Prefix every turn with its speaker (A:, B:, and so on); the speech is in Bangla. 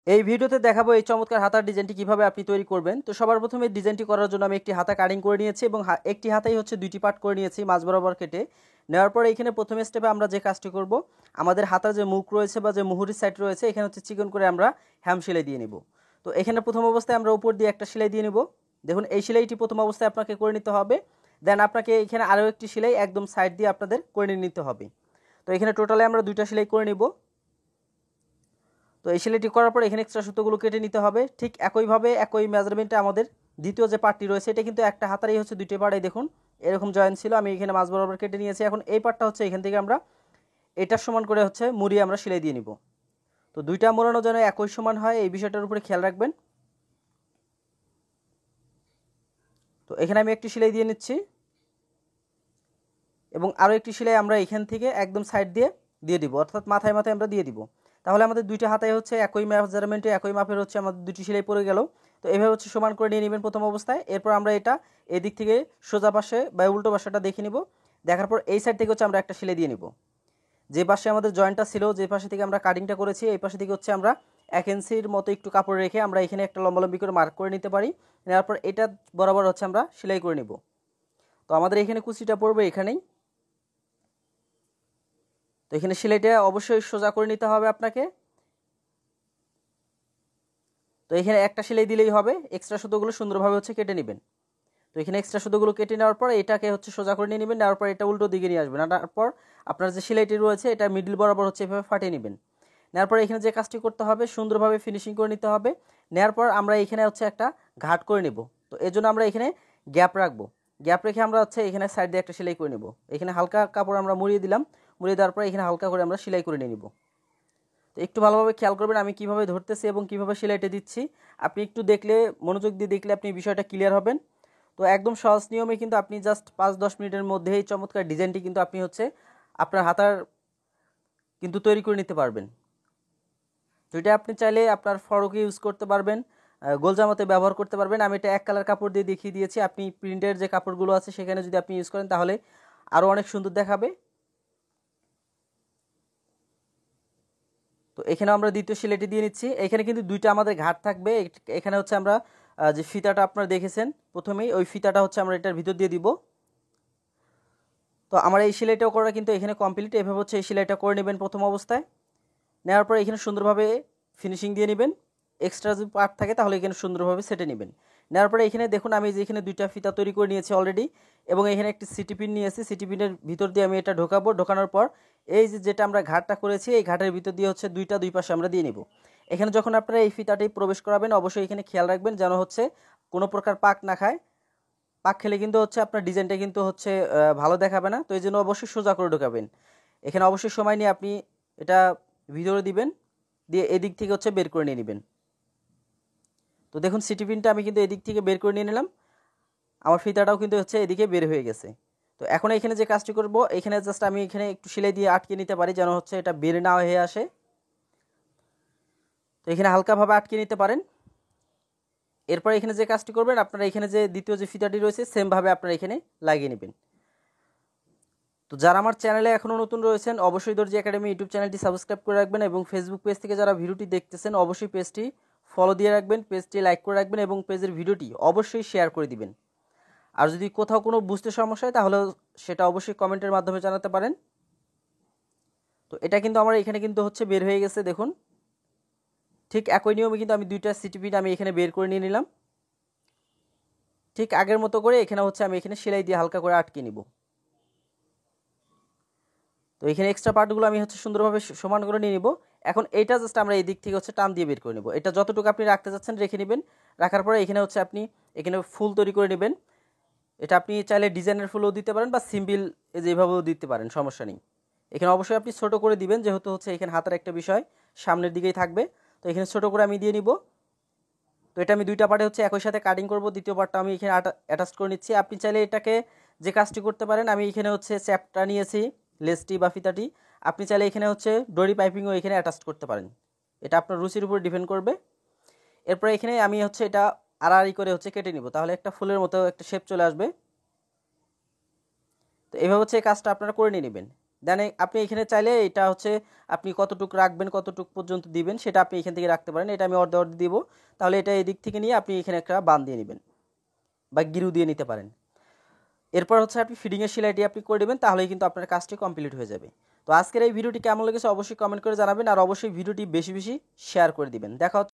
A: এই ভিডিওতে দেখাবো এই চমৎকার হাতার ডিজাইনটি কিভাবে আপনি তৈরি করবেন। তো সবার প্রথমে ডিজাইনটি করার জন্য আমি একটি হাতা কাটিং করে নিয়েছি এবং একটি হাতাই হচ্ছে দুইটি পার্ট করে নিয়েছি মাঝ বরাবর কেটে নেওয়ার পরে এখানে প্রথম স্টেপে আমরা যে কাজটি করব, আমাদের হাতার যে মুখ রয়েছে বা যে মুহুরির সাইড রয়েছে এখানে হচ্ছে চিকন করে আমরা হ্যাম সেলাই দিয়ে নিব। তো এখানে প্রথম অবস্থায় আমরা উপর দিয়ে একটা সেলাই দিয়ে নিব। দেখুন এই সেলাইটি প্রথম অবস্থায় আপনাকে করে নিতে হবে। দেন আপনাকে এখানে আরও একটি সেলাই একদম সাইড দিয়ে আপনাদের করে নিতে হবে। তো এখানে টোটালে আমরা দুইটা সেলাই করে নিব। তো এই সেলাইটি করার পর এখানে এক্সট্রা সুতোগুলো কেটে নিতে হবে। ঠিক একইভাবে একই মেজারমেন্টে আমাদের দ্বিতীয় যে পার্টটি রয়েছে এটা কিন্তু একটা হাতারই হচ্ছে দুইটি পার্ট। এই দেখুন এরকম জয়েন্ট ছিল, আমি এখানে মাঝ বরাবর কেটে নিয়েছি। এখন এই পার্টটা হচ্ছে এখান থেকে আমরা এটার সমান করে হচ্ছে মুড়িয়ে আমরা সেলাই দিয়ে নিব। তো দুইটা মোড়ানো যেন একই সমান হয় এই বিষয়টার উপরে খেয়াল রাখবেন। তো এখানে আমি একটি সেলাই দিয়ে নিচ্ছি এবং আরও একটি সেলাই আমরা এখান থেকে একদম সাইড দিয়ে দিব, অর্থাৎ মাথায় মাথায় আমরা দিয়ে দিব। তাহলে আমাদের দুইটা হাতায় হচ্ছে একই মেজারমেন্টে একই মাপের হচ্ছে আমাদের দুটি সেলাই পড়ে গেল। তো এভাবে হচ্ছে সমান করে নিয়ে নেবেন প্রথম অবস্থায়। এরপর আমরা এটা এদিক থেকে সোজা পাশে বা উল্টো পাশাটা দেখে নিব। দেখার পর এই সাইড থেকে হচ্ছে আমরা একটা সেলাই দিয়ে নিব। যে পাশে আমাদের জয়েন্টটা ছিল, যে পাশে থেকে আমরা কাটিংটা করেছি, এই পাশে থেকে হচ্ছে আমরা 1 ইঞ্চির মতো একটু কাপড় রেখে আমরা এখানে একটা লম্বালম্বি করে মার্ক করে নিতে পারি। নেওয়ার পর এটা বরাবর হচ্ছে আমরা সেলাই করে নিব। তো আমাদের এখানে কুচিটা পড়বে এখানেই। তো এখানে সেলাইটা অবশ্যই সোজা করে নিতে হবে আপনাকে। তো এখানে একটা সেলাই দিলেই হবে, এক্সট্রা সুতোগুলো সুন্দরভাবে হচ্ছে কেটে নেবেন। তো এখানে এক্সট্রা সুতোগুলো কেটে নেওয়ার পর এটাকে হচ্ছে সোজা করে নিয়ে নেবেন। নেওয়ার পর এটা উল্টো দিকে নিয়ে আসবেন। তারপর আপনার যে সেলাইটি রয়েছে এটা মিডল বরাবর হচ্ছে এভাবে ফাটিয়ে নেবেন। নেওয়ার পর এখানে যে কাজটি করতে হবে সুন্দরভাবে ফিনিশিং করে নিতে হবে। নেওয়ার পর আমরা এখানে হচ্ছে একটা ঘাট করে নেব। তো এর জন্য আমরা এখানে গ্যাপ রাখবো। গ্যাপ রেখে আমরা হচ্ছে এখানে সাইড দিয়ে একটা সেলাই করে নেব। এখানে হালকা কাপড় আমরা মুড়িয়ে দিলাম, মুড়িয়ে দেওয়ার পর এখানে হালকা করে আমরা সেলাই করে নিয়ে নিব। তো একটু ভালোভাবে খেয়াল করবেন আমি কিভাবে ধরতেছি এবং কিভাবে সেলাইটা দিচ্ছি। আপনি একটু দেখলে, মনোযোগ দিয়ে দেখলে আপনি বিষয়টা ক্লিয়ার হবেন। তো একদম সহজ নিয়মে কিন্তু আপনি জাস্ট 5-10 মিনিটের মধ্যে এই চমৎকার ডিজাইনটি কিন্তু আপনি হচ্ছে আপনার হাতার কিন্তু তৈরি করে নিতে পারবেন। তো এটা আপনি চাইলে আপনার ফরকে ইউজ করতে পারবেন, গোলজামাতে ব্যবহার করতে পারবেন। আমি এটা এক কালার কাপড় দিয়ে দেখিয়ে দিয়েছি। আপনি প্রিন্টের যে কাপড়গুলো আছে সেখানে যদি আপনি ইউজ করেন তাহলে আরও অনেক সুন্দর দেখাবে। তো এখানে আমরা দ্বিতীয় সেলাইটি দিয়ে নিচ্ছি। এখানে কিন্তু দুইটা আমাদের ঘাট থাকবে। এখানে হচ্ছে আমরা যে ফিতাটা আপনারা দেখেছেন প্রথমেই, ওই ফিতাটা হচ্ছে আমরা এটার ভিতর দিয়ে দিব। তো আমার এই সেলাইটাও করা কিন্তু এখানে কমপ্লিট। এভাবে হচ্ছে এই সেলাইটা করে নেবেন প্রথম অবস্থায়। নেওয়ার পরে এখানে সুন্দরভাবে ফিনিশিং দিয়ে নেবেন। এক্সট্রা যদি পার্ট থাকে তাহলে এখানে সুন্দরভাবে সেটে নেবেন। নেওয়ার পরে এখানে দেখুন আমি যে এখানে দুইটা ফিতা তৈরি করে নিয়েছি অলরেডি এবং এখানে একটি সিটি পিন নিয়েছি। সিটি পিনের ভিতর দিয়ে আমি এটা ঢোকাবো। ঢোকানোর পর এই যেটা আমরা ঘাটটা করেছি এই ঘাটের ভিতর দিয়ে হচ্ছে দুই পাশে আমরা দিয়ে নিব। এখানে যখন আপনারা এই ফিতাটি প্রবেশ করাবেন অবশ্যই এখানে খেয়াল রাখবেন যেন হচ্ছে কোনো প্রকার পাক না খায়। পাক খেলে কিন্তু হচ্ছে আপনার ডিজাইনটা কিন্তু হচ্ছে ভালো দেখাবে না। তো এই জন্য অবশ্যই সোজা করে ঢোকাবেন। এখানে অবশ্যই সময় নিয়ে আপনি এটা ভিতরে দিবেন, দিয়ে এদিক থেকে হচ্ছে বের করে নিয়ে নেবেন। তো দেখুন সিটি পিনটা আমি কিন্তু এদিক থেকে বের করে নিয়ে নিলাম। আমার ফিতাটাও কিন্তু হচ্ছে এদিকে বের হয়ে গেছে। তো এখন এখানে যে কাজটি করব, এখানে জাস্ট আমি এখানে একটু সেলাই দিয়ে আটকে নিতে পারি যেন হচ্ছে এটা বের না হয়ে আসে। তো এখানে হালকাভাবে আটকে নিতে পারেন। এরপর এখানে যে কাজটি করবেন আপনারা এখানে যে দ্বিতীয় যে ফিতাটি রয়েছে সেমভাবে আপনারা এখানে লাগিয়ে নেবেন। তো যারা আমার চ্যানেলে এখনও নতুন রয়েছেন অবশ্যই দর্জি একাডেমি ইউটিউব চ্যানেলটি সাবস্ক্রাইব করে রাখবেন এবং ফেসবুক পেজ থেকে যারা ভিডিওটি দেখতেছেন অবশ্যই পেজটি ফলো দিয়ে রাখবেন, পেজটি লাইক করে রাখবেন এবং পেজের ভিডিওটি অবশ্যই শেয়ার করে দিবেন। আর যদি কোথাও কোনো বুঝতে সমস্যা হয় তাহলে সেটা অবশ্যই কমেন্টের মাধ্যমে জানাতে পারেন। তো এটা কিন্তু আমার এখানে কিন্তু হচ্ছে বের হয়ে গেছে দেখুন। ঠিক একই নিয়মে কিন্তু আমি দুইটা সিটি পিন আমি এখানে বের করে নিয়ে নিলাম। ঠিক আগের মতো করে এখানে হচ্ছে আমি এখানে সেলাই দিয়ে হালকা করে আটকে নিব। তো এখানে এক্সট্রা পার্টগুলো আমি হচ্ছে সুন্দরভাবে সমান করে নিয়ে নিব। এখন এইটা জাস্ট আমরা এই দিক থেকে হচ্ছে টান দিয়ে বের করে নেব। এটা যতটুকু আপনি রাখতে যাচ্ছেন রেখে নেবেন। রাখার পরে এখানে হচ্ছে আপনি এখানে ফুল তৈরি করে নেবেন। এটা আপনি চাইলে ডিজাইনের ফুলও দিতে পারেন বা সিম্পল যেভাবেও দিতে পারেন, সমস্যা নেই। এখানে অবশ্যই আপনি ছোট করে দিবেন যেহেতু হচ্ছে এখানে হাতের একটা বিষয় সামনের দিকেই থাকবে। তো এখানে ছোট করে আমি দিয়ে নিব। তো এটা আমি দুইটা পার্টে হচ্ছে একই সাথে কাটিং করব। দ্বিতীয় পার্টটা আমি এখানে অ্যাটাচ করে নিচ্ছি। আপনি চাইলে এটাকে যে কাজটি করতে পারেন, আমি এখানে হচ্ছে চ্যাপটা নিয়েছি লেসটি বা ফিতাটি। আপনি চাইলে এখানে হচ্ছে ডরি পাইপিংও এখানে অ্যাটাচ করতে পারেন। এটা আপনার রুচির উপর ডিপেন্ড করবে। এরপরে এখানে আমি হচ্ছে এটা আড়াআড়ি করে হচ্ছে কেটে নিব, তাহলে একটা ফুলের মতো একটা শেপ চলে আসবে। তো এভাবে হচ্ছে এই কাজটা আপনারা করে নিয়ে নেবেন। দেন আপনি এখানে চাইলে এটা হচ্ছে আপনি কতটুকু রাখবেন, কতটুকু পর্যন্ত দিবেন সেটা আপনি এখান থেকে রাখতে পারেন। এটা আমি অর্ধে দিব, তাহলে এটা এদিক থেকে নিয়ে আপনি এখানে একটা বান দিয়ে নেবেন বা গিরু দিয়ে নিতে পারেন। এরপর হচ্ছে আপনি ফিডিংয়ের সেলাইটি আপনি করে দেবেন, তাহলেই কিন্তু আপনার কাজটি কমপ্লিট হয়ে যাবে। তো আজকের এই ভিডিওটি কেমন লেগেছে অবশ্যই কমেন্ট করে জানাবেন, আর অবশ্যই ভিডিওটি বেশি বেশি শেয়ার করে দিবেন। দেখা হচ্ছে